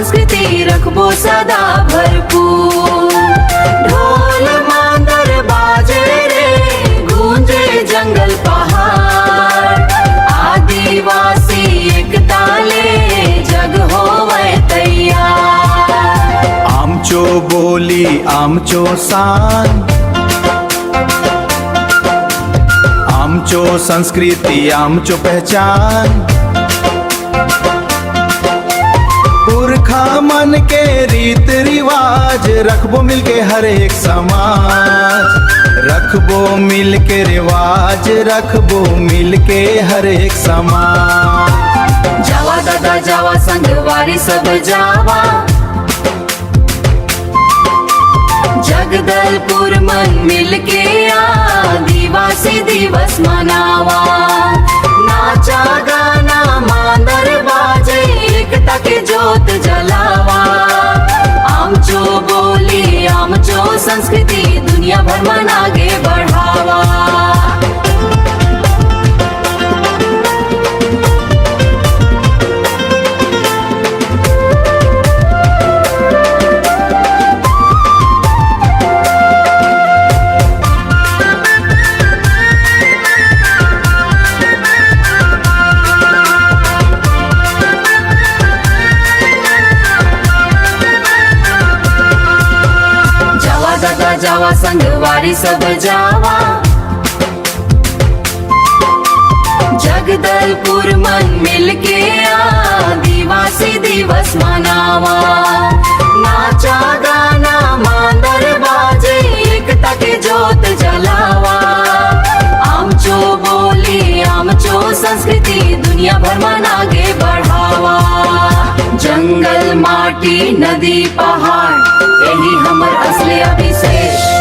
संस्कृति रखबो सदा भरपूर। ढोल मांदर बाजे रे गूंजे जंगल पहाड़, आदिवासी एकता ले जग होवे तैयार। आमचो बोली आमचो शान, आमचो संस्कृति आमचो पहचान। पुरखा मन के रीत रिवाज रखबो मिलके हर एक समाज, रखबो मिलके रिवाज रखबो मिलके हर एक समाज। जावा दादा जावा संगवारी सब जावा, जगदलपुर मन मिलके आदिवासी दिवस मनावा। नाचा गाना मांदर बाजे एकता के जोत जलावा। आमचो बोली आमचो संस्कृति दुनिया भर मन आगे बढ़ावा। जावा संगवारी सब जावा, जगदलपुर मन मिलके आदिवासी दिवस मनावा। नाचा गाना मांदर बाजे एकता के जोत जलावा। आमचो बोली आमचो संस्कृति दुनिया भर मन आगे बढ़ावा। जंगल माटी नदी पहाड़ यही हमर असली अभिषेक।